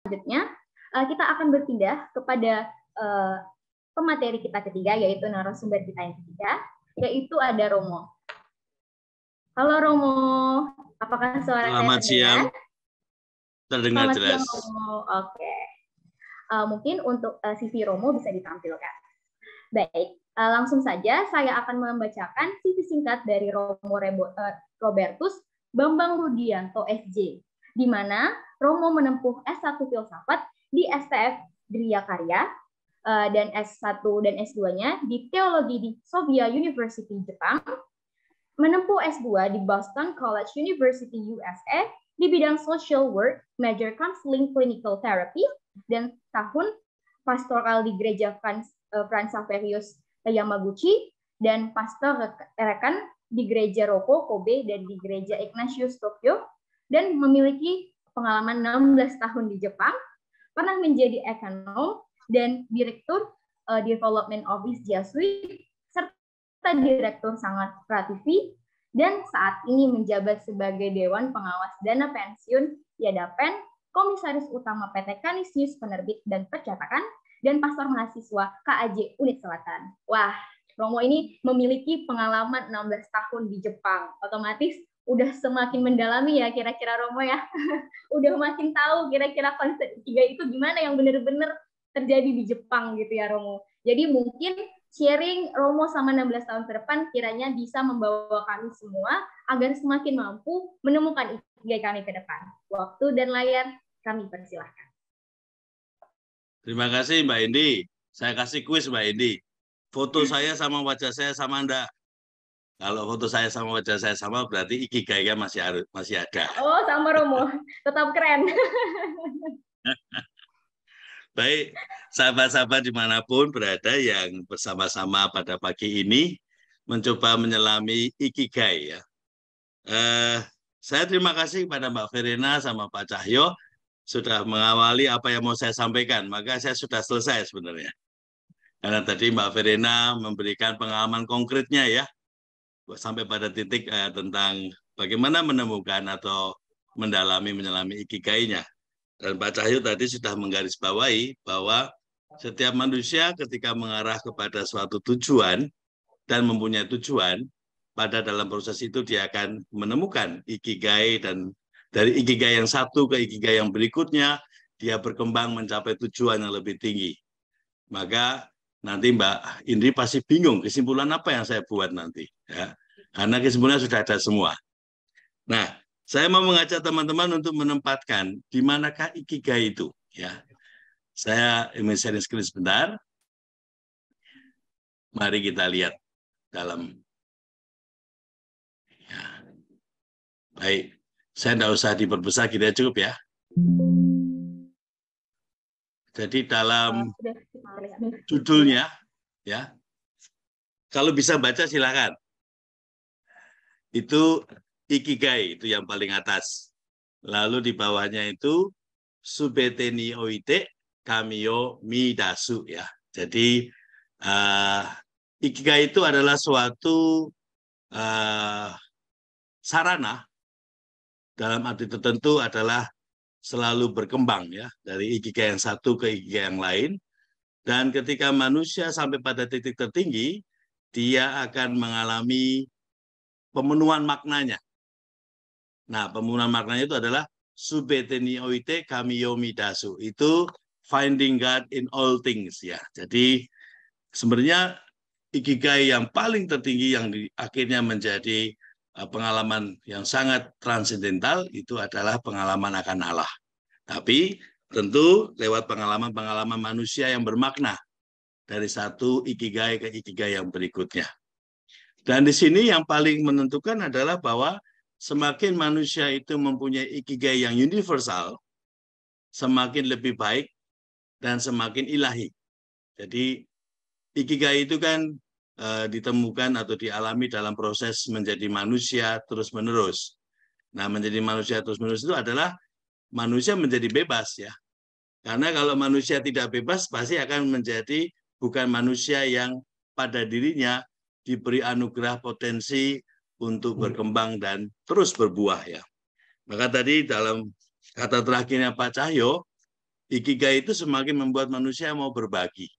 Selanjutnya, kita akan berpindah kepada pemateri kita ketiga, yaitu narasumber kita yang ketiga, yaitu ada Romo. Halo Romo, apakah suara saya Selamat siang. Terdengar Selamat jelas. Siang, Romo. Oke. Mungkin untuk CV Romo bisa ditampilkan. Baik, langsung saja saya akan membacakan CV singkat dari Romo Robertus Bambang Rudianto SJ, di mana Romo menempuh S1 Filsafat di STF Gria Karya dan S1 dan S2-nya di Teologi di Sophia University Jepang, menempuh S2 di Boston College University USA di bidang social work, major counseling clinical therapy, dan tahun pastoral di Gereja Franz Xaverius Yamaguchi, dan pastor rekan di Gereja Roko Kobe dan di Gereja Ignatius Tokyo, dan memiliki pengalaman 16 tahun di Jepang, pernah menjadi ekonom dan direktur Development Office Jesuit, serta direktur Sangat TV, dan saat ini menjabat sebagai Dewan Pengawas Dana Pensiun Yadapen, Komisaris Utama PT Kanisius Penerbit dan Percetakan, dan pastor mahasiswa KAJ Unit Selatan. Wah, Romo ini memiliki pengalaman 16 tahun di Jepang. Otomatis udah semakin mendalami ya kira-kira Romo ya. Udah makin tahu kira-kira konsep tiga itu gimana yang benar-benar terjadi di Jepang gitu ya Romo. Jadi mungkin sharing Romo sama 16 tahun ke depan kiranya bisa membawa kami semua agar semakin mampu menemukan ikigai kami ke depan. Waktu dan layar kami persilahkan. Terima kasih Mbak Indi. Saya kasih kuis Mbak Indi. Foto saya sama wajah saya sama enggak? Kalau foto saya sama wajah saya sama berarti ikigainya masih ada. Oh, sama Romo. Tetap keren. Baik, sahabat-sahabat dimanapun berada yang bersama-sama pada pagi ini mencoba menyelami ikigai ya. Saya terima kasih kepada Mbak Verena sama Pak Cahyo sudah mengawali apa yang mau saya sampaikan. Maka saya sudah selesai sebenarnya. Karena tadi Mbak Verena memberikan pengalaman konkretnya ya, sampai pada titik tentang bagaimana menemukan atau menyelami ikigainya. Dan Pak Cahyo tadi sudah menggarisbawahi bahwa setiap manusia ketika mengarah kepada suatu tujuan dan mempunyai tujuan, pada dalam proses itu dia akan menemukan ikigai, dan dari ikigai yang satu ke ikigai yang berikutnya, dia berkembang mencapai tujuan yang lebih tinggi. Maka nanti Mbak Indri pasti bingung kesimpulan apa yang saya buat nanti. Ya. Karena kesimpulannya sudah ada semua. Nah, saya mau mengajak teman-teman untuk menempatkan di manakah ikigai itu. Ya, saya ingin sharing screen sebentar. Mari kita lihat dalam. Ya. Baik, saya tidak usah diperbesar, kita cukup ya. Jadi dalam judulnya, ya, kalau bisa baca silakan. Itu ikigai, itu yang paling atas. Lalu di bawahnya itu subete ni oite kamiyo midasu ya. Jadi ikigai itu adalah suatu sarana dalam arti tertentu adalah selalu berkembang ya, dari ikigai yang satu ke ikigai yang lain. Dan ketika manusia sampai pada titik tertinggi, dia akan mengalami pemenuhan maknanya. Nah, pemenuhan maknanya itu adalah subete ni oite kamiyo midasu. Itu finding God in all things ya. Jadi sebenarnya ikigai yang paling tertinggi yang akhirnya menjadi pengalaman yang sangat transendental itu adalah pengalaman akan Allah. Tapi tentu lewat pengalaman-pengalaman manusia yang bermakna dari satu ikigai ke ikigai yang berikutnya. Dan di sini yang paling menentukan adalah bahwa semakin manusia itu mempunyai ikigai yang universal, semakin lebih baik dan semakin ilahi. Jadi ikigai itu kan ditemukan atau dialami dalam proses menjadi manusia terus-menerus. Nah, menjadi manusia terus-menerus itu adalah manusia menjadi bebas ya. Karena kalau manusia tidak bebas pasti akan menjadi bukan manusia yang pada dirinya diberi anugerah potensi untuk berkembang dan terus berbuah ya. Maka tadi dalam kata terakhirnya Pak Cahyo, Ikigai itu semakin membuat manusia mau berbagi.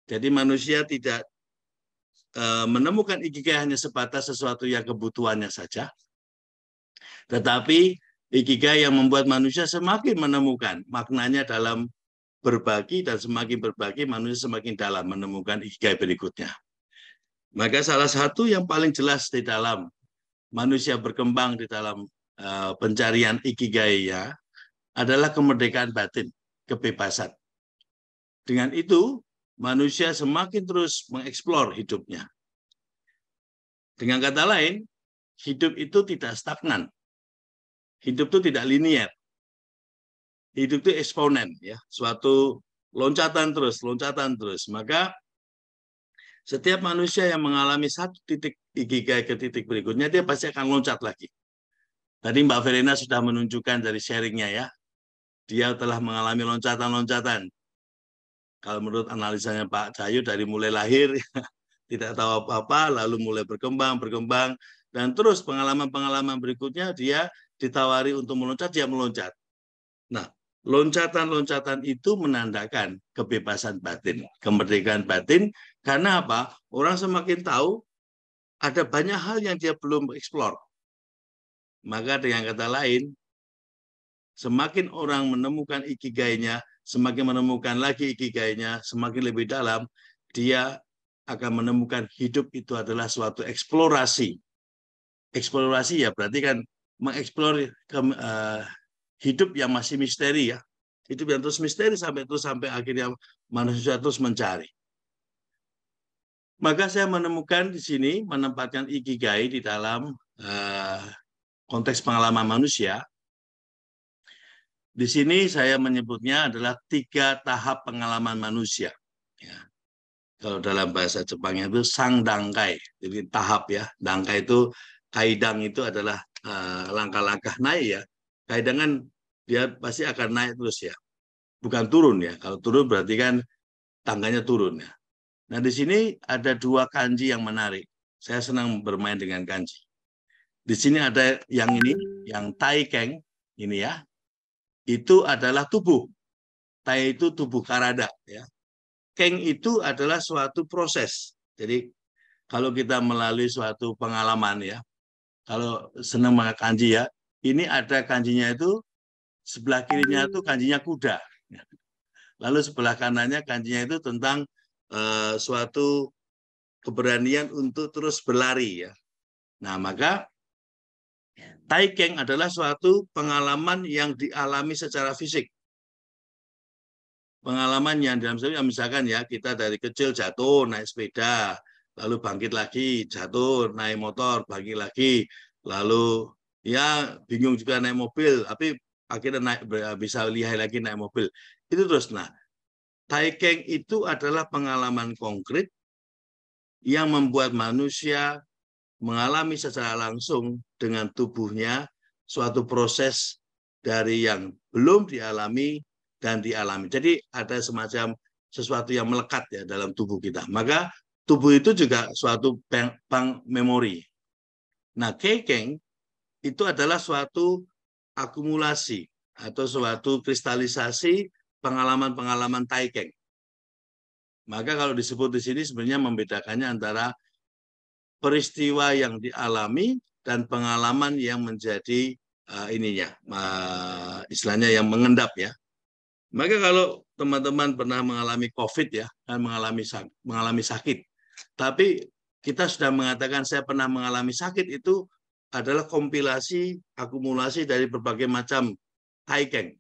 Jadi manusia tidak menemukan ikigai hanya sebatas sesuatu yang kebutuhannya saja, tetapi ikigai yang membuat manusia semakin menemukan maknanya dalam berbagi, dan semakin berbagi manusia semakin dalam menemukan ikigai berikutnya. Maka salah satu yang paling jelas di dalam manusia berkembang di dalam pencarian ikigai-nya adalah kemerdekaan batin, kebebasan. Dengan itu, manusia semakin terus mengeksplor hidupnya. Dengan kata lain, hidup itu tidak stagnan. Hidup itu tidak linier. Hidup itu eksponen, ya, suatu loncatan terus, loncatan terus. Maka setiap manusia yang mengalami satu titik ikigai ke titik berikutnya, dia pasti akan loncat lagi. Tadi Mbak Verena sudah menunjukkan dari sharingnya, ya. Dia telah mengalami loncatan-loncatan. Kalau menurut analisanya Pak Cahayu, dari mulai lahir tidak tahu apa-apa, lalu mulai berkembang, dan terus pengalaman-pengalaman berikutnya dia ditawari untuk meloncat, dia meloncat. Nah, loncatan-loncatan itu menandakan kebebasan batin, kemerdekaan batin, karena apa? Orang semakin tahu ada banyak hal yang dia belum eksplor. Maka dengan kata lain, semakin orang menemukan ikigainya, semakin menemukan lagi ikigainya, semakin lebih dalam, dia akan menemukan hidup itu adalah suatu eksplorasi. Eksplorasi ya berarti kan mengeksplor hidup yang masih misteri, ya. Hidup yang terus misteri sampai akhirnya manusia terus mencari. Maka saya menemukan di sini, menempatkan ikigai di dalam konteks pengalaman manusia. Di sini saya menyebutnya adalah 3 tahap pengalaman manusia. Ya. Kalau dalam bahasa Jepangnya itu sang dangkai, jadi tahap, ya. Dangkai itu, kaidang itu adalah langkah-langkah naik, ya. Kaidang kan dia pasti akan naik terus, ya. Bukan turun, ya. Kalau turun berarti kan tangganya turun, ya. Nah, di sini ada 2 kanji yang menarik. Saya senang bermain dengan kanji. Di sini ada yang ini, yang taikeng, ini, ya. Itu adalah tubuh. Tai itu tubuh karada, ya. Keng itu adalah suatu proses. Jadi kalau kita melalui suatu pengalaman, ya, kalau senang pakai kanji, ya, ini ada kanjinya itu sebelah kirinya itu kanjinya kuda, lalu sebelah kanannya kanjinya itu tentang suatu keberanian untuk terus berlari, ya. Nah, maka taikeng adalah suatu pengalaman yang dialami secara fisik. Pengalaman yang dalam sejarah, misalkan, ya, kita dari kecil jatuh naik sepeda, lalu bangkit lagi, jatuh naik motor, bangkit lagi, lalu ya bingung juga naik mobil, tapi akhirnya naik, bisa lihai lagi naik mobil. Itu terus. Nah, taikeng itu adalah pengalaman konkret yang membuat manusia mengalami secara langsung dengan tubuhnya suatu proses dari yang belum dialami dan dialami. Jadi ada semacam sesuatu yang melekat, ya, dalam tubuh kita. Maka tubuh itu juga suatu bank memori. Nah, keikeng itu adalah suatu akumulasi atau suatu kristalisasi pengalaman-pengalaman taikeng. Maka kalau disebut di sini sebenarnya membedakannya antara peristiwa yang dialami dan pengalaman yang menjadi istilahnya yang mengendap, ya. Maka kalau teman-teman pernah mengalami COVID, ya, dan mengalami sakit, tapi kita sudah mengatakan saya pernah mengalami sakit, itu adalah kompilasi, akumulasi dari berbagai macam taikeng,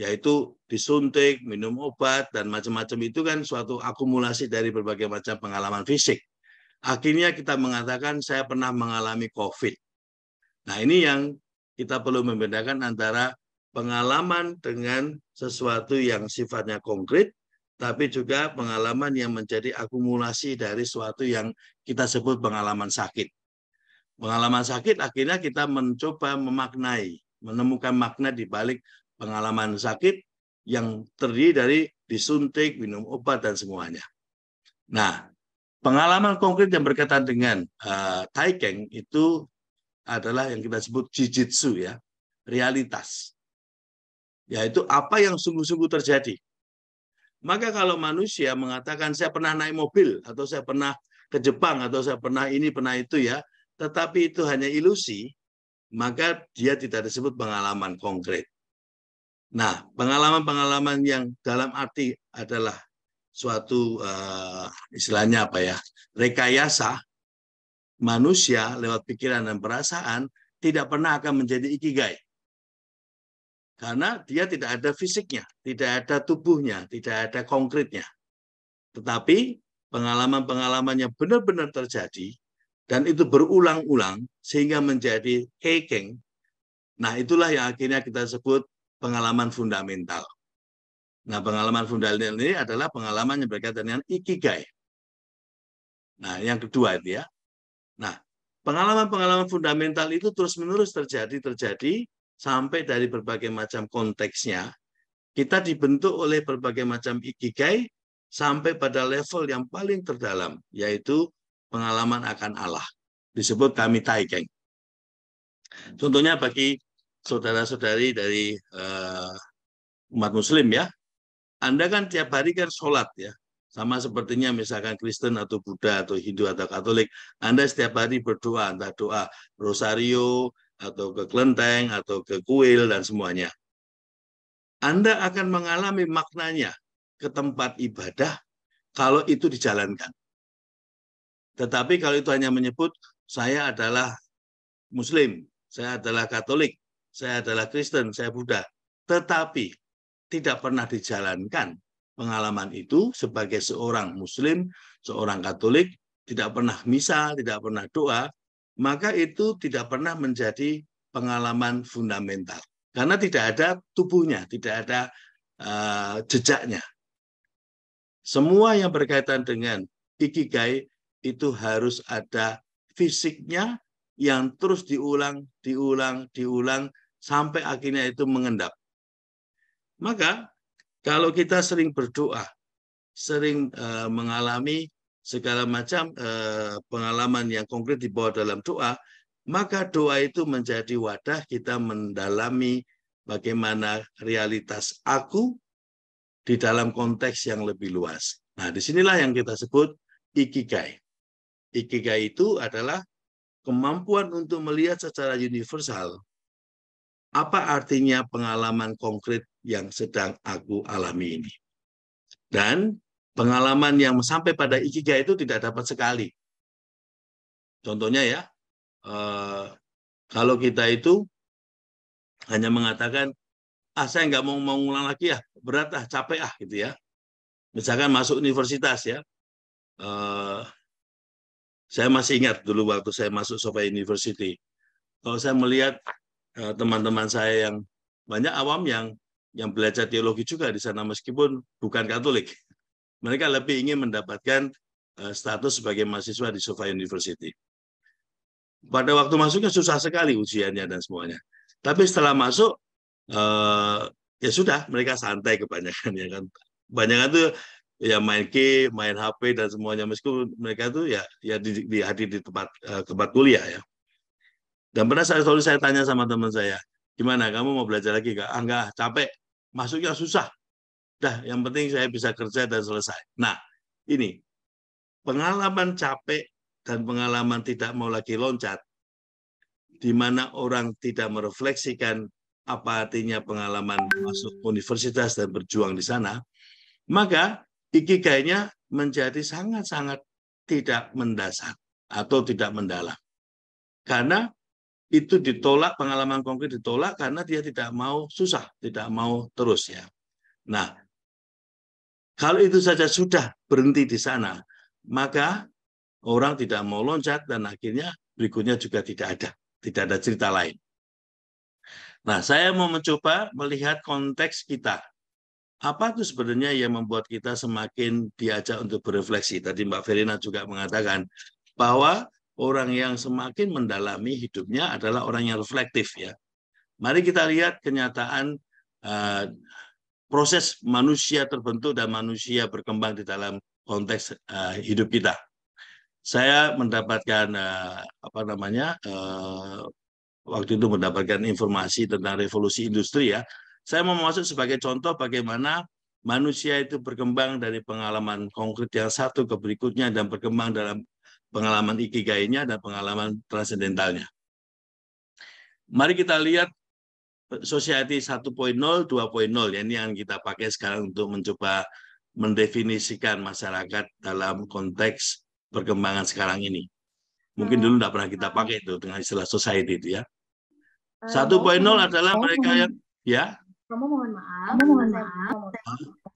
yaitu disuntik, minum obat, dan macam-macam. Itu kan suatu akumulasi dari berbagai macam pengalaman fisik. Akhirnya kita mengatakan saya pernah mengalami COVID. Nah, ini yang kita perlu membedakan antara pengalaman dengan sesuatu yang sifatnya konkret, tapi juga pengalaman yang menjadi akumulasi dari sesuatu yang kita sebut pengalaman sakit. Pengalaman sakit akhirnya kita mencoba memaknai, menemukan makna di balik pengalaman sakit yang terdiri dari disuntik, minum obat, dan semuanya. Nah, pengalaman konkret yang berkaitan dengan taikeng itu adalah yang kita sebut jujitsu, ya, realitas. yaitu apa yang sungguh-sungguh terjadi. Maka kalau manusia mengatakan saya pernah naik mobil, atau saya pernah ke Jepang, atau saya pernah ini, pernah itu ya, tetapi itu hanya ilusi, maka dia tidak disebut pengalaman konkret. Nah, pengalaman-pengalaman yang dalam arti adalah suatu istilahnya apa ya, rekayasa manusia lewat pikiran dan perasaan, tidak pernah akan menjadi ikigai. Karena dia tidak ada fisiknya, tidak ada tubuhnya, tidak ada konkretnya. Tetapi pengalaman-pengalaman yang benar-benar terjadi, dan itu berulang-ulang sehingga menjadi keikeng. Nah, itulah yang akhirnya kita sebut pengalaman fundamental. Nah, pengalaman fundamental ini adalah pengalaman yang berkaitan dengan ikigai. Nah, yang kedua itu ya. Nah, pengalaman-pengalaman fundamental itu terus-menerus terjadi sampai dari berbagai macam konteksnya. Kita dibentuk oleh berbagai macam ikigai sampai pada level yang paling terdalam, yaitu pengalaman akan Allah. Disebut kami taikeng. Contohnya bagi saudara-saudari dari umat muslim ya, Anda kan tiap hari kan sholat ya, sama sepertinya misalkan Kristen atau Buddha atau Hindu atau Katolik, Anda setiap hari berdoa, entah doa rosario atau ke kelenteng atau ke kuil dan semuanya. Anda akan mengalami maknanya ke tempat ibadah kalau itu dijalankan. Tetapi kalau itu hanya menyebut saya adalah Muslim, saya adalah Katolik, saya adalah Kristen, saya Buddha, tetapi tidak pernah dijalankan pengalaman itu sebagai seorang Muslim, seorang Katolik, tidak pernah misa, tidak pernah doa, maka itu tidak pernah menjadi pengalaman fundamental. Karena tidak ada tubuhnya, tidak ada jejaknya. Semua yang berkaitan dengan ikigai itu harus ada fisiknya yang terus diulang sampai akhirnya itu mengendap. Maka kalau kita sering berdoa, sering mengalami segala macam pengalaman yang konkret dibawa dalam doa, maka doa itu menjadi wadah kita mendalami bagaimana realitas aku di dalam konteks yang lebih luas. Nah, disinilah yang kita sebut ikigai. Ikigai itu adalah kemampuan untuk melihat secara universal apa artinya pengalaman konkret yang sedang aku alami ini. Dan pengalaman yang sampai pada ikigai itu tidak dapat sekali. Contohnya ya, kalau kita itu hanya mengatakan, saya nggak mau ngulang lagi ya, berat capek gitu ya. Misalkan masuk universitas ya, saya masih ingat dulu waktu saya masuk Sophia University. Kalau saya melihat teman-teman saya yang banyak awam yang belajar teologi juga di sana meskipun bukan Katolik, mereka lebih ingin mendapatkan status sebagai mahasiswa di Sophia University. Pada waktu masuknya susah sekali ujiannya dan semuanya. Tapi setelah masuk, ya sudah, mereka santai kebanyakan ya kan. Kebanyakan tuh ya main game, main HP dan semuanya. Meskipun mereka tuh ya hadir di tempat kuliah ya. Dan pernah selalu saya tanya sama teman saya, gimana kamu mau belajar lagi nggak? Enggak, capek. Masuknya susah. Dah, yang penting saya bisa kerja dan selesai. Nah, ini pengalaman capek dan pengalaman tidak mau lagi loncat, di mana orang tidak merefleksikan apa artinya pengalaman masuk universitas dan berjuang di sana, maka ikigainya menjadi sangat-sangat tidak mendasar atau tidak mendalam. Karena itu ditolak, pengalaman konkret ditolak karena dia tidak mau susah, tidak mau terus ya. Nah, kalau itu saja sudah berhenti di sana, maka orang tidak mau loncat dan akhirnya berikutnya juga tidak ada cerita lain. Nah, saya mau mencoba melihat konteks kita. Apa itu sebenarnya yang membuat kita semakin diajak untuk berefleksi? Tadi Mbak Verina juga mengatakan bahwa orang yang semakin mendalami hidupnya adalah orang yang reflektif ya. Mari kita lihat kenyataan proses manusia terbentuk dan manusia berkembang di dalam konteks hidup kita. Saya mendapatkan waktu itu mendapatkan informasi tentang revolusi industri ya. Saya mau masuk sebagai contoh bagaimana manusia itu berkembang dari pengalaman konkret yang satu ke berikutnya dan berkembang dalam pengalaman ikigainya dan pengalaman transendentalnya. Mari kita lihat Society 1.0, 2.0. Ini yang kita pakai sekarang untuk mencoba mendefinisikan masyarakat dalam konteks perkembangan sekarang ini. Mungkin dulu tidak pernah kita pakai itu dengan istilah society itu ya. 1.0 adalah mereka yang ya. Romo mohon maaf.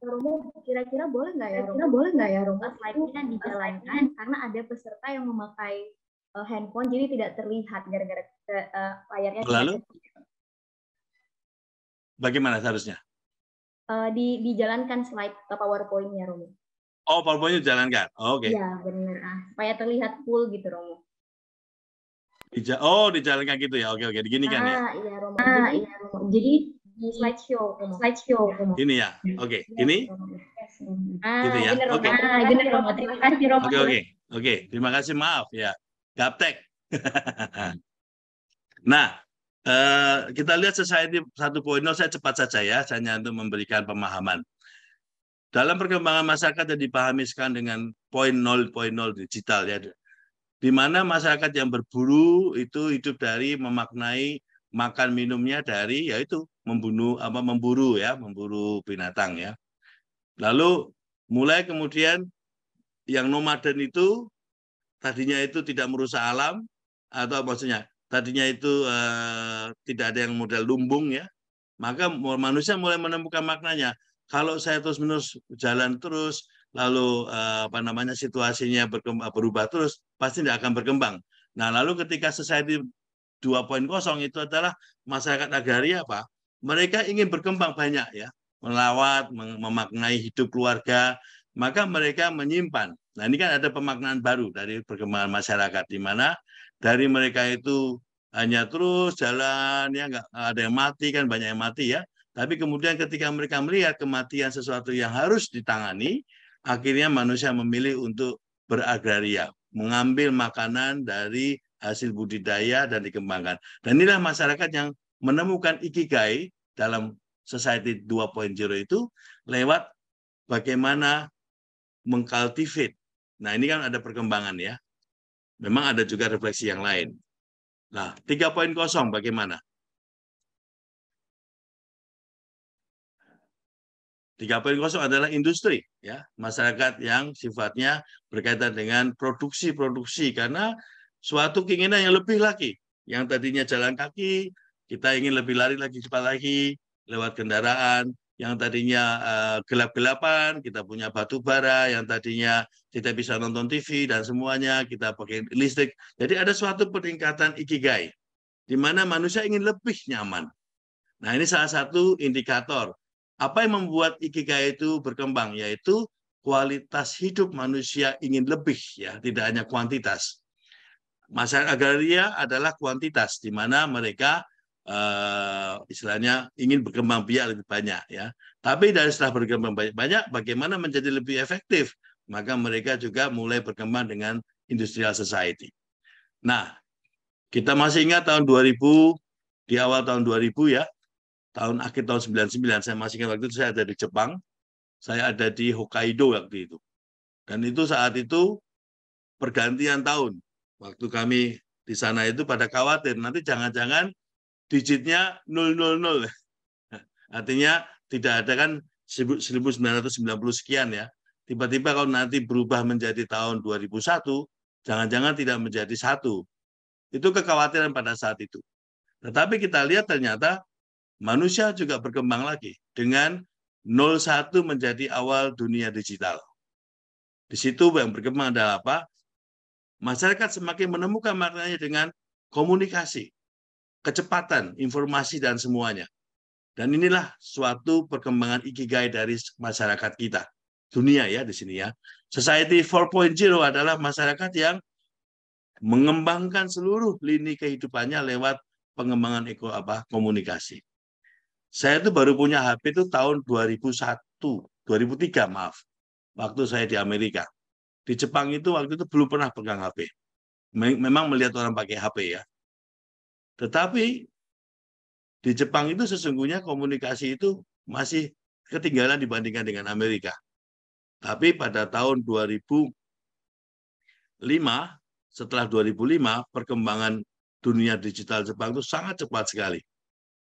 Romo kira-kira boleh nggak ya Romo? Slide-nya dijalankan karena ada peserta yang memakai handphone jadi tidak terlihat gara-gara layarnya. Lalu bagaimana seharusnya? Dijalankan slide PowerPoint-nya Romo. Oh, PowerPoint-nya dijalankan. Oh, oke. Iya, benar. Supaya terlihat full gitu Romo. Oh, dijalankan gitu ya. Oke, digini kan ya. Iya Romo. Jadi di slideshow. Ini ya. Oke, ini. Gitu ya. Oke. Benar Romo. Terima kasih Romo. Oke. Terima kasih, maaf ya. Gaptek. Nah, kita lihat Society 1.0, saya cepat saja ya, hanya untuk memberikan pemahaman. Dalam perkembangan masyarakat yang dipahami sekarang dengan 0.0 digital ya, di mana masyarakat yang berburu itu hidup dari memaknai makan minumnya dari yaitu memburu binatang ya. Lalu mulai kemudian yang nomaden itu tadinya itu tidak merusak alam atau maksudnya tadinya itu tidak ada yang model lumbung ya, maka manusia mulai menemukan maknanya. Kalau saya terus-menerus jalan terus, lalu situasinya berubah terus, pasti tidak akan berkembang. Nah, lalu ketika Society 2.0 itu adalah masyarakat agraria apa? Mereka ingin berkembang banyak ya, melawat, memaknai hidup keluarga, maka mereka menyimpan. Nah, ini kan ada pemaknaan baru dari perkembangan masyarakat di mana dari mereka itu hanya terus jalan ya, nggak ada yang mati kan, banyak yang mati ya. Tapi kemudian ketika mereka melihat kematian sesuatu yang harus ditangani, akhirnya manusia memilih untuk beragraria, mengambil makanan dari hasil budidaya dan dikembangkan. Dan inilah masyarakat yang menemukan ikigai dalam Society 2.0 itu lewat bagaimana mengkultivate. Nah, ini kan ada perkembangan ya. Memang ada juga refleksi yang lain. Nah, 3.0 bagaimana? 3.0 adalah industri, ya, masyarakat yang sifatnya berkaitan dengan produksi karena suatu keinginan yang lebih lagi, yang tadinya jalan kaki, kita ingin lebih lari lagi cepat lagi lewat kendaraan, yang tadinya gelap-gelapan, kita punya batu bara, yang tadinya tidak bisa nonton TV dan semuanya kita pakai listrik. Jadi ada suatu peningkatan ikigai, di mana manusia ingin lebih nyaman. Nah, ini salah satu indikator. Apa yang membuat ikigai itu berkembang? Yaitu kualitas hidup manusia ingin lebih, ya, tidak hanya kuantitas. Masyarakat agraria adalah kuantitas, di mana mereka istilahnya ingin berkembang biak lebih banyak, ya. Tapi dari setelah berkembang banyak, bagaimana menjadi lebih efektif? Maka mereka juga mulai berkembang dengan industrial society. Nah, kita masih ingat tahun 2000, di awal tahun 2000 ya, akhir tahun 99, saya masih ingat waktu itu saya ada di Jepang, saya ada di Hokkaido waktu itu. Dan itu saat itu pergantian tahun. Waktu kami di sana itu pada khawatir, nanti jangan-jangan digitnya 000. Artinya tidak ada kan 1990 sekian ya. Tiba-tiba kalau nanti berubah menjadi tahun 2001, jangan-jangan tidak menjadi 1. Itu kekhawatiran pada saat itu. Tetapi kita lihat ternyata manusia juga berkembang lagi dengan 01 menjadi awal dunia digital. Di situ yang berkembang adalah apa? Masyarakat semakin menemukan maknanya dengan komunikasi, kecepatan, informasi, dan semuanya. Dan inilah suatu perkembangan ikigai dari masyarakat kita. Dunia ya di sini ya. Society 4.0 adalah masyarakat yang mengembangkan seluruh lini kehidupannya lewat pengembangan komunikasi. Saya itu baru punya HP itu tahun 2003 maaf. Waktu saya di Amerika. Di Jepang itu waktu itu belum pernah pegang HP. Memang melihat orang pakai HP ya. Tetapi Di Jepang itu sesungguhnya komunikasi itu masih ketinggalan dibandingkan dengan Amerika. Tapi pada tahun 2005, setelah 2005, perkembangan dunia digital Jepang itu sangat cepat sekali.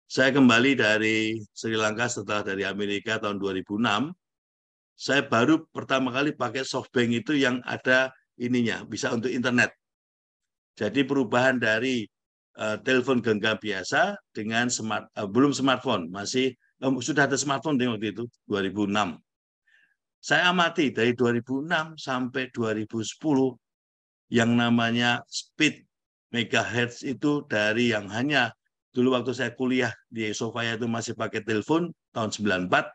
Saya kembali dari Sri Lanka setelah dari Amerika tahun 2006, saya baru pertama kali pakai SoftBank itu yang ada ininya, bisa untuk internet. Jadi perubahan dari telepon genggam biasa dengan belum smartphone, masih sudah ada smartphone di waktu itu 2006. Saya amati dari 2006 sampai 2010 yang namanya speed megahertz itu dari yang hanya dulu waktu saya kuliah di Sofia itu masih pakai telepon tahun 94,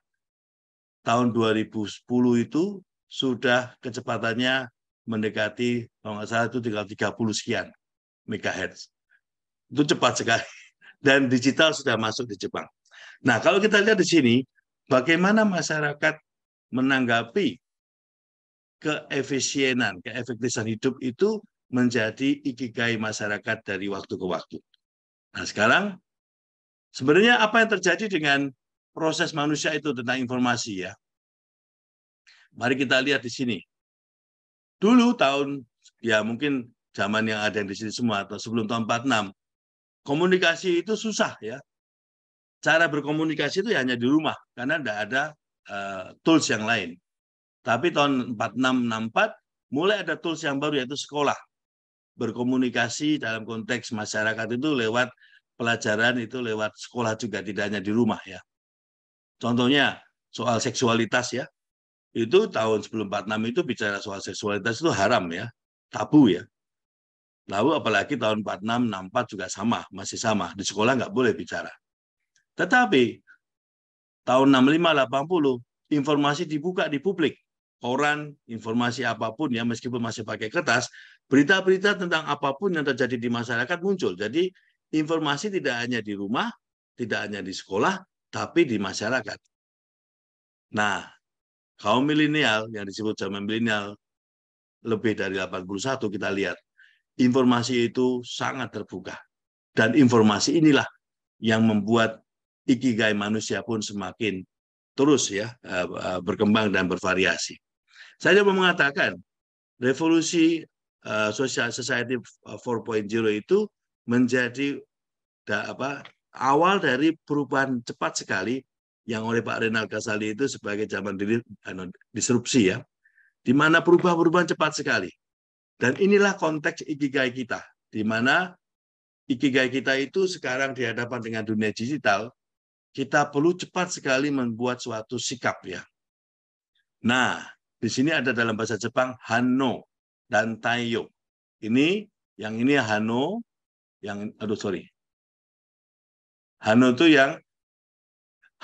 tahun 2010 itu sudah kecepatannya mendekati kalau nggak salah itu tinggal 30 sekian megahertz. Itu cepat sekali. Dan digital sudah masuk di Jepang. Nah, kalau kita lihat di sini, bagaimana masyarakat menanggapi keefisienan, keefektifan hidup itu menjadi ikigai masyarakat dari waktu ke waktu. Nah, sekarang sebenarnya apa yang terjadi dengan proses manusia itu tentang informasi ya? Mari kita lihat di sini. Dulu tahun, ya mungkin zaman yang ada di sini semua, atau sebelum tahun 46, komunikasi itu susah ya. Cara berkomunikasi itu hanya di rumah, karena tidak ada tools yang lain. Tapi tahun 46-64 mulai ada tools yang baru yaitu sekolah. Berkomunikasi dalam konteks masyarakat itu lewat pelajaran itu lewat sekolah juga, tidak hanya di rumah ya. Contohnya soal seksualitas ya. Itu tahun sebelum 46 itu bicara soal seksualitas itu haram ya, tabu ya. Lalu apalagi tahun 46, 64 juga sama, masih sama. Di sekolah nggak boleh bicara. Tetapi tahun 65, 80 informasi dibuka di publik. Koran, informasi apapun ya, meskipun masih pakai kertas, berita-berita tentang apapun yang terjadi di masyarakat muncul. Jadi informasi tidak hanya di rumah, tidak hanya di sekolah, tapi di masyarakat. Nah, kaum milenial yang disebut zaman milenial lebih dari 81 kita lihat informasi itu sangat terbuka. Dan informasi inilah yang membuat ikigai manusia pun semakin terus ya berkembang dan bervariasi. Saya mau mengatakan revolusi social society 4.0 itu menjadi awal dari perubahan cepat sekali yang oleh Pak Renal Kasali itu sebagai zaman disrupsi ya, di mana perubahan cepat sekali. Dan inilah konteks ikigai kita, di mana ikigai kita itu sekarang di hadapan dengan dunia digital, kita perlu cepat sekali membuat suatu sikap ya. Nah, di sini ada dalam bahasa Jepang Hanno dan Taiyo. Ini Hanno, Hanno itu yang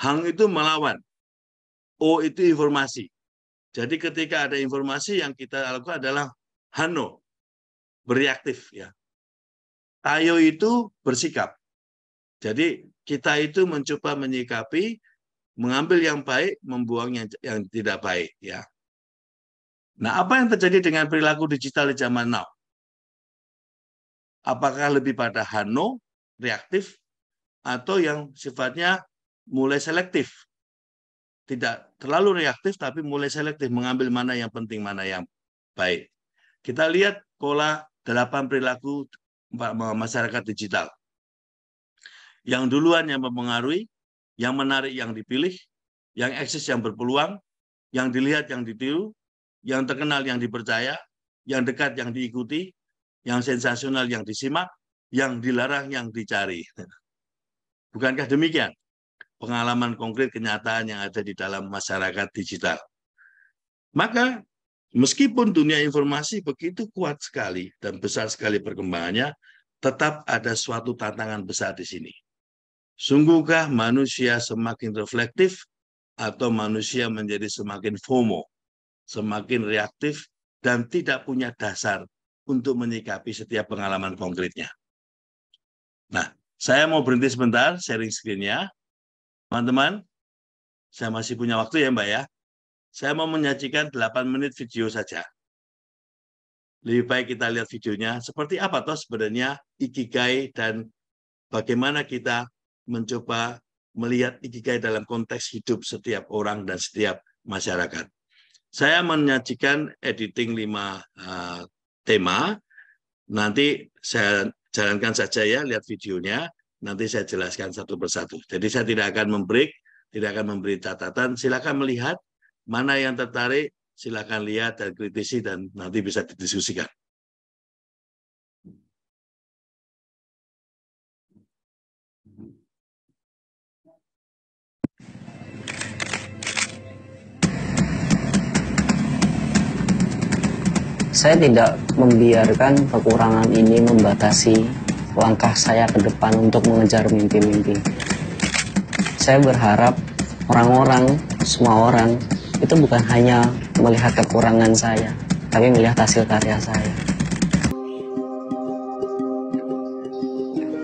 Hang itu melawan, O itu informasi. Jadi ketika ada informasi yang kita lakukan adalah Hanno, bereaktif ya. Tayo itu bersikap. Jadi kita itu mencoba menyikapi, mengambil yang baik, membuang yang tidak baik ya. Nah, apa yang terjadi dengan perilaku digital di zaman now? Apakah lebih pada Hanno, reaktif, atau yang sifatnya mulai selektif? Tidak terlalu reaktif, tapi mulai selektif, mengambil mana yang penting, mana yang baik. Kita lihat pola 8 perilaku masyarakat digital. Yang duluan yang mempengaruhi, yang menarik yang dipilih, yang eksis yang berpeluang, yang dilihat yang ditiru, yang terkenal yang dipercaya, yang dekat yang diikuti, yang sensasional yang disimak, yang dilarang yang dicari. Bukankah demikian? Pengalaman konkret kenyataan yang ada di dalam masyarakat digital. Maka meskipun dunia informasi begitu kuat sekali dan besar sekali perkembangannya, tetap ada suatu tantangan besar di sini. Sungguhkah manusia semakin reflektif atau manusia menjadi semakin FOMO, semakin reaktif dan tidak punya dasar untuk menyikapi setiap pengalaman konkretnya? Nah, saya mau berhenti sebentar sharing screen-nya. Teman-teman, saya masih punya waktu ya Mbak ya. Saya mau menyajikan 8 menit video saja. Lebih baik kita lihat videonya, seperti apa toh sebenarnya ikigai dan bagaimana kita mencoba melihat ikigai dalam konteks hidup setiap orang dan setiap masyarakat. Saya menyajikan editing 5 tema. Nanti saya jalankan saja ya, lihat videonya. Nanti saya jelaskan satu persatu. Jadi saya tidak akan membreak, tidak akan memberi catatan. Silakan melihat mana yang tertarik, silakan lihat dan kritisi dan nanti bisa didiskusikan. Saya tidak membiarkan kekurangan ini membatasi langkah saya ke depan untuk mengejar mimpi-mimpi. Saya berharap orang-orang, semua orang, itu bukan hanya melihat kekurangan saya, tapi melihat hasil karya saya.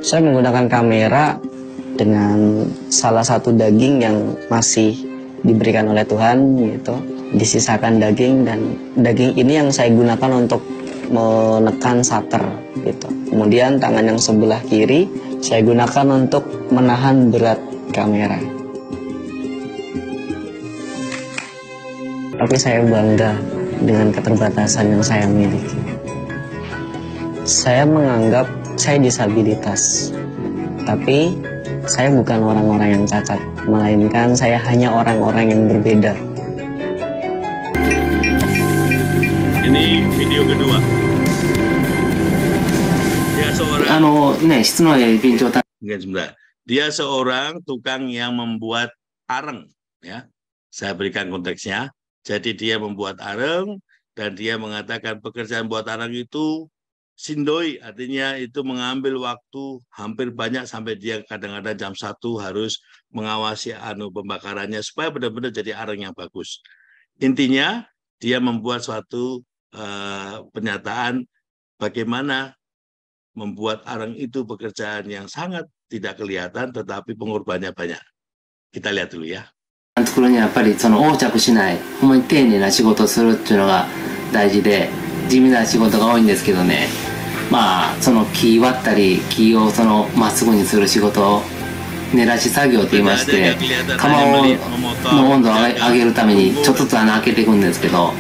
Saya menggunakan kamera dengan salah satu daging yang masih diberikan oleh Tuhan, yaitu disisakan daging, dan daging ini yang saya gunakan untuk menekan shutter gitu. Kemudian tangan yang sebelah kiri saya gunakan untuk menahan berat kamera. Tapi saya bangga dengan keterbatasan yang saya miliki. Saya menganggap saya disabilitas, tapi saya bukan orang-orang yang cacat, melainkan saya hanya orang-orang yang berbeda. Ini video kedua. Dia seorang Dia seorang tukang yang membuat areng, ya. Saya berikan konteksnya. Jadi dia membuat areng dan dia mengatakan pekerjaan buat areng itu sindoi, artinya itu mengambil waktu hampir banyak sampai dia kadang-kadang jam 1 harus mengawasi pembakarannya supaya benar-benar jadi areng yang bagus. Intinya dia membuat suatu pernyataan bagaimana membuat areng itu pekerjaan yang sangat tidak kelihatan tetapi pengorbanannya banyak. Kita lihat dulu ya. ところにはやっぱりその横着しない、ほんまに丁寧な仕事をするっていうのが大事で、地味な仕事が多いんですけどね、まあその木割ったり木をそのまっすぐにする仕事を練らし作業と言いまして、窯の温度を上げるためにちょっとずつ穴開けていくんですけど、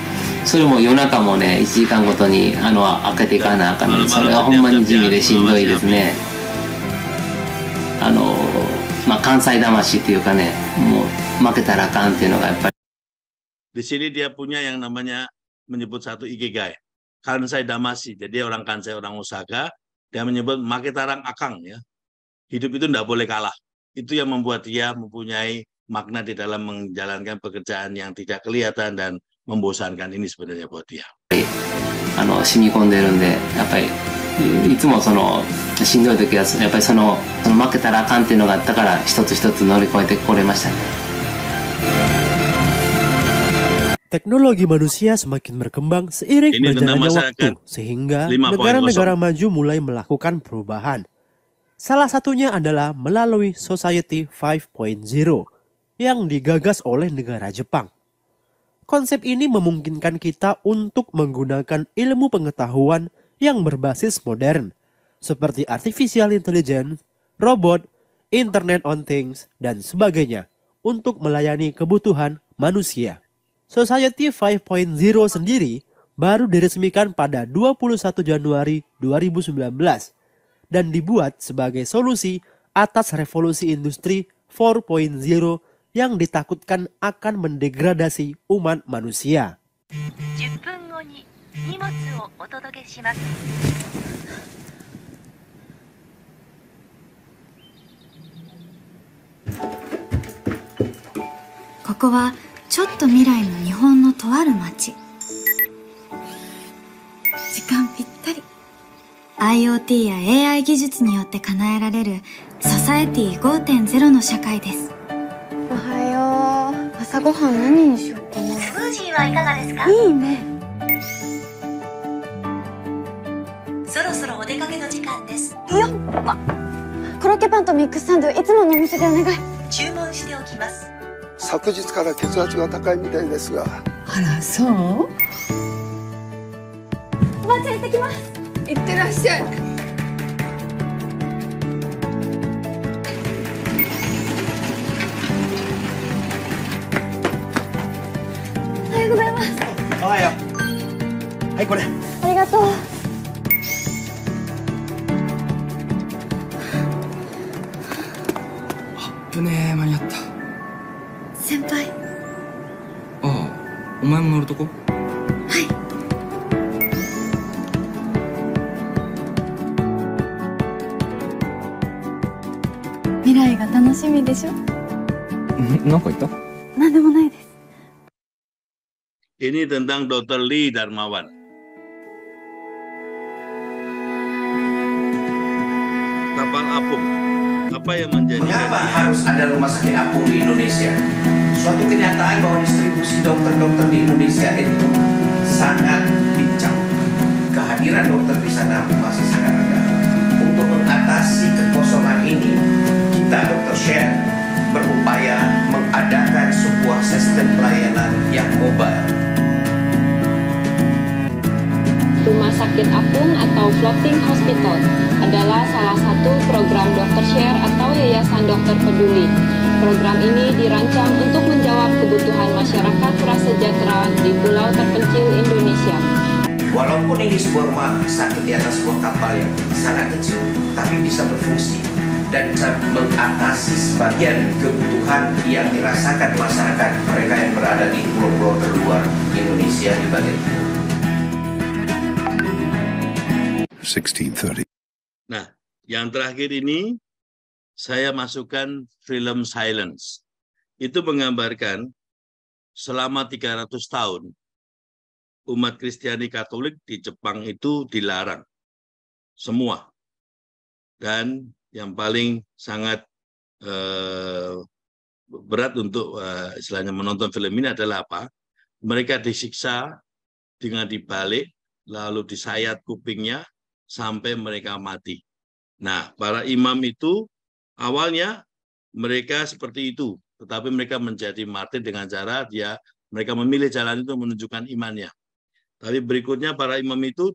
それも夜中もね1時間ごとに開けていかなあかんので、それはほんまに地味でしんどいですね。関西魂っていうかね、もう負けたらあかんっていうのがやっぱり。Di sini dia punya yang namanya menyebut satu ikigai, Kansai Damashi. Jadi orang Kansai, orang Osaka, dia menyebut maketarang akang, ya. Hidup itu tidak boleh kalah. Itu yang membuat dia mempunyai makna di dalam menjalankan pekerjaan yang tidak kelihatan dan membosankan ini sebenarnya buat dia. 染み込んでるんで、やっぱりいつもそのしんどい時はやっぱりその負けたらあかんっていうのがあったから一つ一つ乗り越えてこれましたね。Teknologi manusia semakin berkembang seiring berjalannya waktu, sehingga negara-negara maju mulai melakukan perubahan. Salah satunya adalah melalui Society 5.0 yang digagas oleh negara Jepang. Konsep ini memungkinkan kita untuk menggunakan ilmu pengetahuan yang berbasis modern, seperti artificial intelligence, robot, Internet on Things, dan sebagainya, untuk melayani kebutuhan manusia. Society 5.0 sendiri baru diresmikan pada 21 Januari 2019 dan dibuat sebagai solusi atas revolusi industri 4.0 yang ditakutkan akan mendegradasi umat manusia. 10分後に荷物をお届けします。ここはちょっと未来の日本のとある町。時間ぴったり。IoT や AI 技術によって叶えられるソサエティ 5.0 の社会です。おはよう。朝ごはん何にしようかな。スムージーはいかがですか？いいね。そろそろお出かけの時間です。よっ、コロッケパンとミックスサンドいつものお店でお願い。注文しておきます。昨日から血圧が高いみたいですが。あら、そう？おばあちゃん行ってきます。行ってらっしゃい。ようございます。おはよう。はい、これ。ありがとう。危ねえ、間に合った。先輩。ああ、お前も乗るとこ？はい。未来が楽しみでしょ。なんか言った？なんでもないです。Ini tentang Dr. Lee Darmawan. Kapal apung. Apa yang menjadi? Mengapa harus ada rumah sakit apung di Indonesia? Suatu kenyataan bahwa distribusi dokter-dokter di Indonesia itu sangat pincang. Kehadiran dokter di sana masih sangat rendah. Untuk mengatasi kekosongan ini, kita Dr. Share berupaya mengadakan sebuah sistem pelayanan yang mobile. Rumah Sakit Apung atau Floating Hospital adalah salah satu program Dokter Share atau Yayasan Dokter Peduli. Program ini dirancang untuk menjawab kebutuhan masyarakat prasejahtera di pulau terpencil Indonesia. Walaupun ini sebuah rumah sakit di atas sebuah kapal yang sangat kecil, tapi bisa berfungsi dan bisa mengatasi sebagian kebutuhan yang dirasakan masyarakat mereka yang berada di pulau-pulau terluar Indonesia di bagian timur. 1630. Nah, yang terakhir ini saya masukkan film Silence. Itu menggambarkan selama 300 tahun umat Kristiani Katolik di Jepang itu dilarang semua. Dan yang paling sangat berat untuk istilahnya menonton film ini adalah apa? Mereka disiksa dengan dibalik, lalu disayat kupingnya, sampai mereka mati. Nah, para imam itu awalnya mereka seperti itu, tetapi mereka menjadi martir dengan cara mereka memilih jalan itu menunjukkan imannya. Tapi berikutnya para imam itu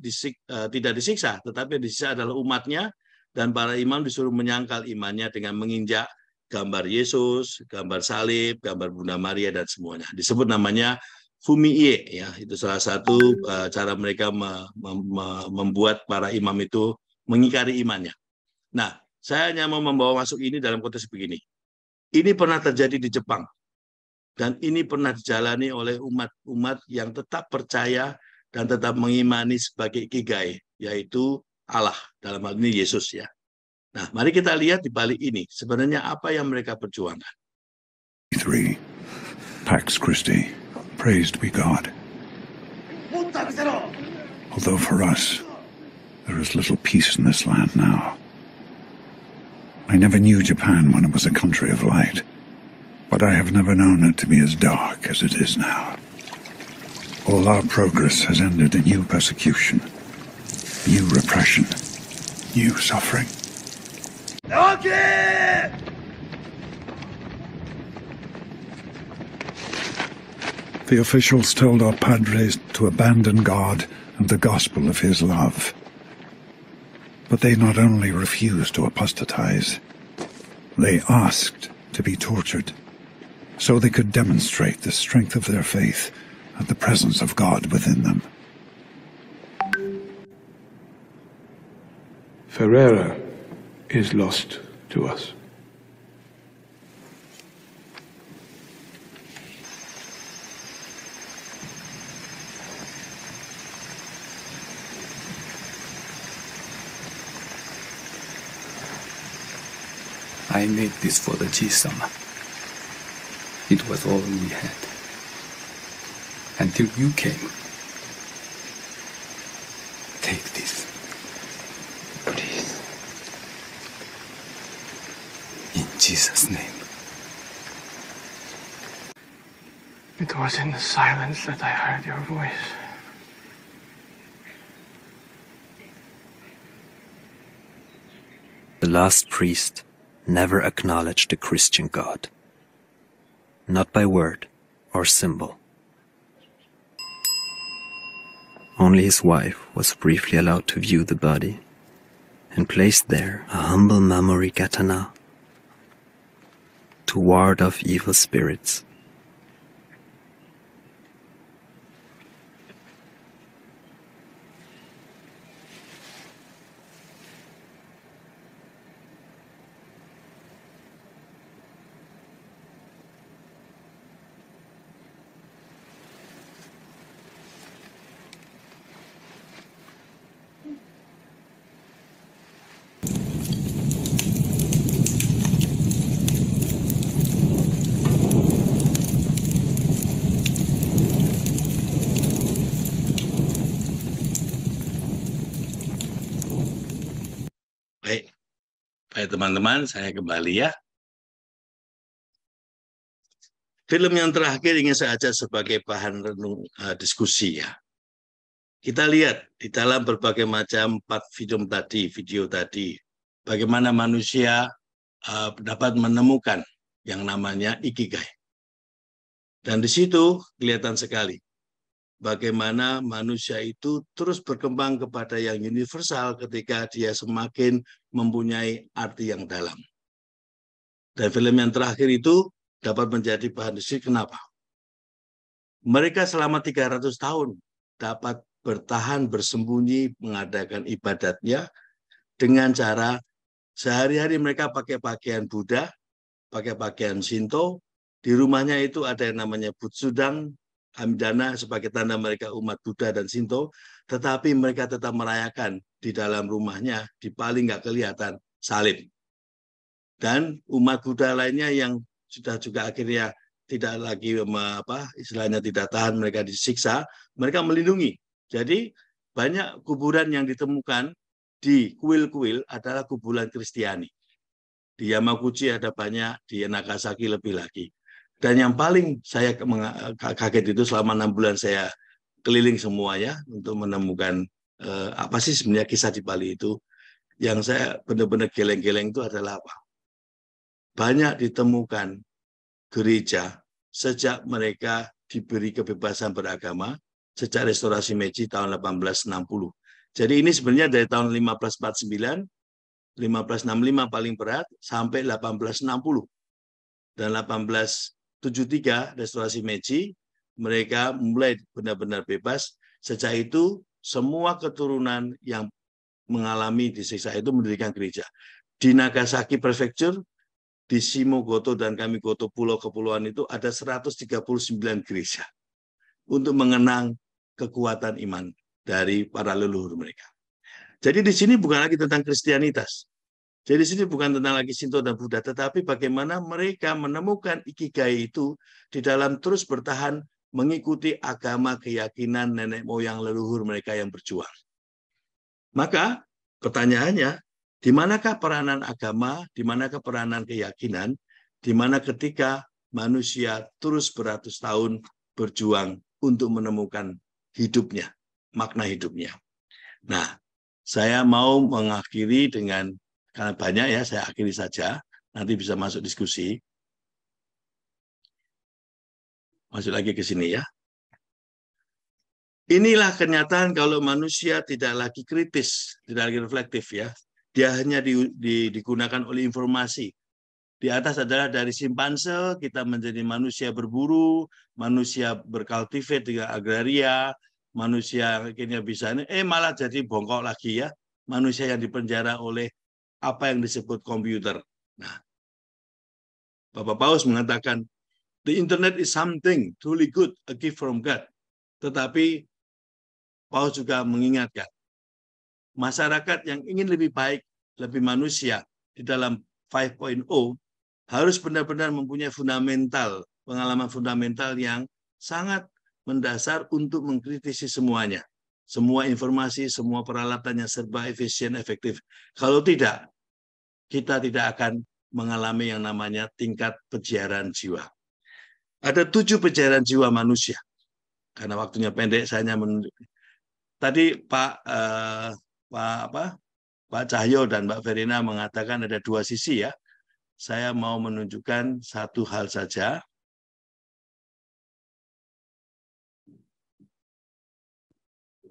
tidak disiksa, tetapi yang disiksa adalah umatnya, dan para imam disuruh menyangkal imannya dengan menginjak gambar Yesus, gambar salib, gambar Bunda Maria, dan semuanya. Disebut namanya Fumiie, ya, itu salah satu cara mereka membuat para imam itu mengingkari imannya. Nah, saya hanya mau membawa masuk ini dalam konteks begini. Ini pernah terjadi di Jepang, dan ini pernah dijalani oleh umat-umat yang tetap percaya dan tetap mengimani sebagai ikigai, yaitu Allah, dalam hal ini Yesus, ya. Nah, mari kita lihat di balik ini sebenarnya apa yang mereka perjuangkan. 3. Pax Christi. Praised be God. Although for us, there is little peace in this land now. I never knew Japan when it was a country of light, but I have never known it to be as dark as it is now. All our progress has ended in new persecution, new repression, new suffering. Okay! The officials told our padres to abandon God and the gospel of his love. But they not only refused to apostatize, they asked to be tortured, so they could demonstrate the strength of their faith and the presence of God within them. Ferreira is lost to us. I made this for the Ji-sama. It was all we had. Until you came. Take this. Please. In Jesus' name. It was in the silence that I heard your voice. The last priest never acknowledged the Christian God, not by word or symbol. Only his wife was briefly allowed to view the body, and placed there a humble Mamori katana to ward off evil spirits. Baik teman-teman, saya kembali ya. Film yang terakhir ingin saya ajak sebagai bahan renung diskusi ya. Kita lihat di dalam berbagai macam video tadi, bagaimana manusia dapat menemukan yang namanya ikigai. Dan di situ kelihatan sekali bagaimana manusia itu terus berkembang kepada yang universal ketika dia semakin mempunyai arti yang dalam. Dan film yang terakhir itu dapat menjadi bahan diskusi kenapa. Mereka selama 300 tahun dapat bertahan bersembunyi mengadakan ibadatnya dengan cara sehari-hari mereka pakai pakaian Buddha, pakai pakaian Shinto, di rumahnya itu ada yang namanya Butsudang, Amidana sebagai tanda mereka umat Buddha dan Shinto, tetapi mereka tetap merayakan di dalam rumahnya, di paling nggak kelihatan, salib. Dan umat Buddha lainnya yang sudah juga akhirnya tidak lagi istilahnya tidak tahan, mereka disiksa, mereka melindungi. Jadi banyak kuburan yang ditemukan di kuil-kuil adalah kuburan Kristiani. Di Yamaguchi ada banyak, di Nagasaki lebih lagi. Dan yang paling saya kaget itu selama 6 bulan saya keliling semua ya untuk menemukan apa sih sebenarnya kisah di Bali itu. Yang saya benar-benar geleng-geleng itu adalah apa? Banyak ditemukan gereja sejak mereka diberi kebebasan beragama sejak restorasi Meiji tahun 1860. Jadi ini sebenarnya dari tahun 1549, 1565 paling berat sampai 1860. Dan 1873 restorasi Meiji mereka mulai benar-benar bebas. Sejak itu semua keturunan yang mengalami disiksa itu mendirikan gereja. Di Nagasaki Prefecture, di Shimogoto dan Kamigoto pulau-kepulauan itu ada 139 gereja untuk mengenang kekuatan iman dari para leluhur mereka. Jadi di sini bukan lagi tentang Kristianitas. Jadi di sini bukan tentang lagi Shinto dan Buddha, tetapi bagaimana mereka menemukan ikigai itu di dalam terus bertahan mengikuti agama keyakinan nenek moyang leluhur mereka yang berjuang. Maka pertanyaannya, di manakah peranan agama, di manakah peranan keyakinan, di mana ketika manusia terus beratus tahun berjuang untuk menemukan hidupnya, makna hidupnya. Nah, saya mau mengakhiri dengan, karena banyak ya, saya akhiri saja, nanti bisa masuk diskusi. Masuk lagi ke sini ya. Inilah kenyataan kalau manusia tidak lagi kritis, tidak lagi reflektif ya. Dia hanya digunakan oleh informasi. Di atas adalah dari simpanse, kita menjadi manusia berburu, manusia berkultivate dengan agraria, manusia akhirnya bisa, malah jadi bongkok lagi ya. Manusia yang dipenjara oleh apa yang disebut komputer. Nah, Bapak Paus mengatakan, the internet is something truly good, a gift from God. Tetapi Paus juga mengingatkan, masyarakat yang ingin lebih baik, lebih manusia di dalam 5.0 harus benar-benar mempunyai fundamental, pengalaman fundamental yang sangat mendasar untuk mengkritisi semuanya. Semua informasi, semua peralatan yang serba efisien, efektif. Kalau tidak, kita tidak akan mengalami yang namanya tingkat peziaran jiwa. Ada 7 peziaran jiwa manusia. Karena waktunya pendek, saya hanya menunjukkan. Tadi Pak Cahyo dan Mbak Verina mengatakan ada 2 sisi ya. Saya mau menunjukkan satu hal saja.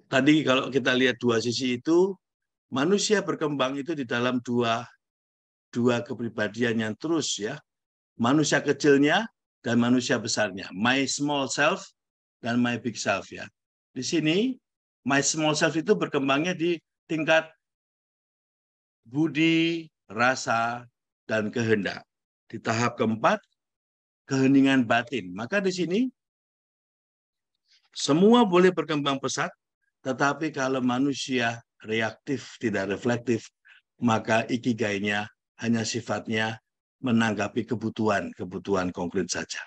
Tadi kalau kita lihat 2 sisi itu, manusia berkembang itu di dalam dua kepribadian yang terus ya. Manusia kecilnya dan manusia besarnya. My small self dan my big self ya. Di sini my small self itu berkembangnya di tingkat budi, rasa, dan kehendak. Di tahap keempat, keheningan batin. Maka di sini semua boleh berkembang pesat, tetapi kalau manusia reaktif, tidak reflektif, maka ikigainya hanya sifatnya menanggapi kebutuhan konkret saja.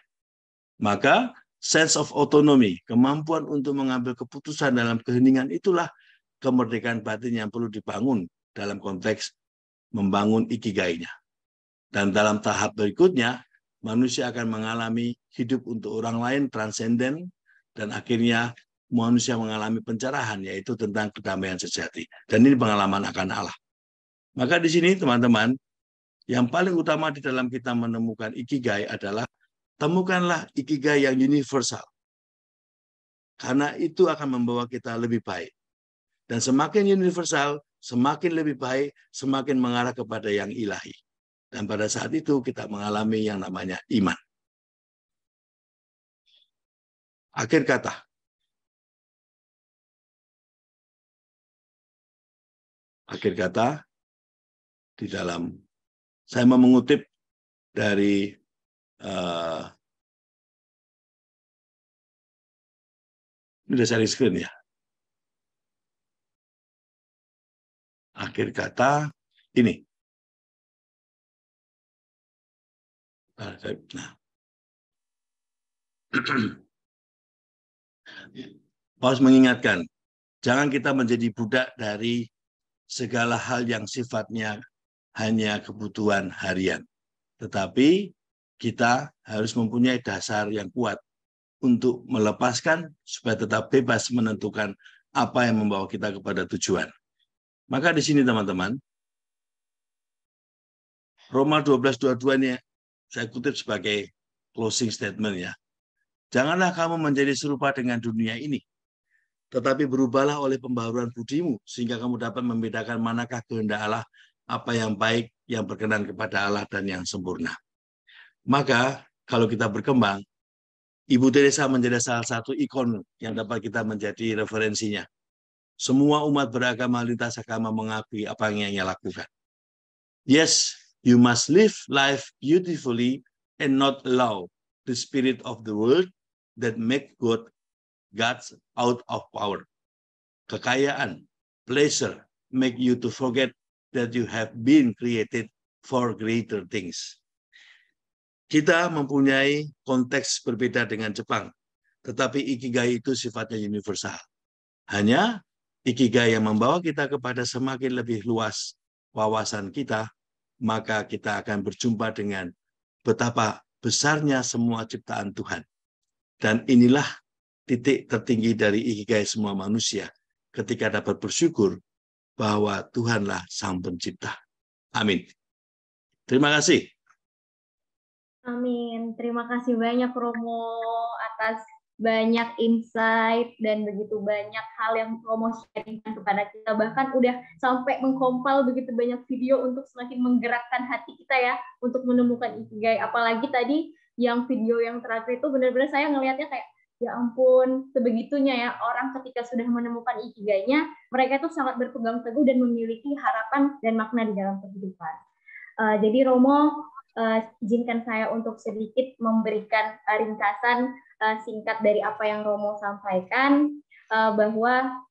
Maka sense of autonomy, kemampuan untuk mengambil keputusan dalam keheningan itulah kemerdekaan batin yang perlu dibangun dalam konteks membangun ikigainya. Dan dalam tahap berikutnya, manusia akan mengalami hidup untuk orang lain transenden, dan akhirnya manusia mengalami pencerahan, yaitu tentang kedamaian sejati. Dan ini pengalaman akan Allah. Maka di sini teman-teman, yang paling utama di dalam kita menemukan ikigai adalah temukanlah ikigai yang universal. Karena itu akan membawa kita lebih baik. Dan semakin universal, semakin lebih baik, semakin mengarah kepada yang ilahi. Dan pada saat itu kita mengalami yang namanya iman. Akhir kata. Akhir kata, di dalam, saya mau mengutip dari ini udah sharing screen ya. Akhir kata, ini. Nah. Paulus mengingatkan, jangan kita menjadi budak dari segala hal yang sifatnya hanya kebutuhan harian. Tetapi kita harus mempunyai dasar yang kuat untuk melepaskan supaya tetap bebas menentukan apa yang membawa kita kepada tujuan. Maka di sini teman-teman, Roma 12:22 ini saya kutip sebagai closing statement ya. Janganlah kamu menjadi serupa dengan dunia ini, tetapi berubahlah oleh pembaharuan budimu, sehingga kamu dapat membedakan manakah kehendak Allah, apa yang baik, yang berkenan kepada Allah, dan yang sempurna. Maka, kalau kita berkembang, Ibu Teresa menjadi salah satu ikon yang dapat kita menjadi referensinya. Semua umat beragama lintas agama mengakui apa yang ia lakukan. Yes, you must live life beautifully and not allow the spirit of the world that make God's out of power. Kekayaan, pleasure, make you to forget that you have been created for greater things. Kita mempunyai konteks berbeda dengan Jepang, tetapi ikigai itu sifatnya universal. Hanya ikigai yang membawa kita kepada semakin lebih luas wawasan kita, maka kita akan berjumpa dengan betapa besarnya semua ciptaan Tuhan. Dan inilah titik tertinggi dari ikigai semua manusia, ketika dapat bersyukur bahwa Tuhanlah Sang Pencipta. Amin. Terima kasih. Amin. Terima kasih banyak Romo atas banyak insight dan begitu banyak hal yang Romo sharingkan kepada kita. Bahkan udah sampai mengkompal begitu banyak video untuk semakin menggerakkan hati kita ya untuk menemukan ikigai. Apalagi tadi yang video yang terakhir itu benar-benar saya ngelihatnya kayak ya ampun, sebegitunya ya orang ketika sudah menemukan ikigainya, mereka itu sangat berpegang teguh dan memiliki harapan dan makna di dalam kehidupan. Jadi Romo, izinkan saya untuk sedikit memberikan ringkasan singkat dari apa yang Romo sampaikan, bahwa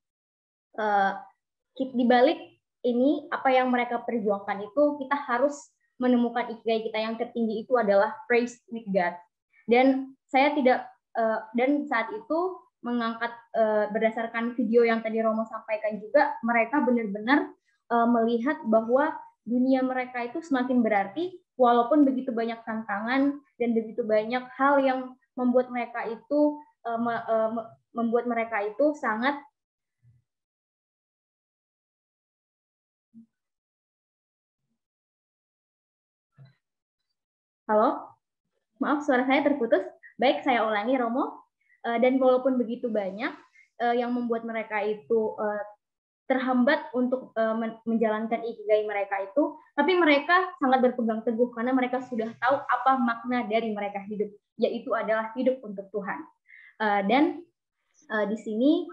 di balik ini apa yang mereka perjuangkan itu kita harus menemukan ikigai kita yang tertinggi itu adalah praise with God. Dan saya tidak dan saat itu mengangkat berdasarkan video yang tadi Romo sampaikan juga, mereka benar-benar melihat bahwa dunia mereka itu semakin berarti walaupun begitu banyak tantangan dan begitu banyak hal yang membuat mereka itu sangat Halo? Maaf, suara saya terputus. Baik, saya ulangi, Romo. Dan walaupun begitu banyak yang membuat mereka itu terhambat untuk menjalankan ikigai mereka itu, tapi mereka sangat berpegang teguh karena mereka sudah tahu apa makna dari mereka hidup, yaitu adalah hidup untuk Tuhan. Dan di sini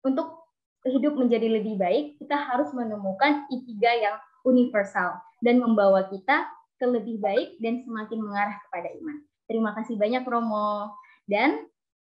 untuk hidup menjadi lebih baik, kita harus menemukan ikigai yang universal dan membawa kita ke lebih baik dan semakin mengarah kepada iman. Terima kasih banyak Romo. Dan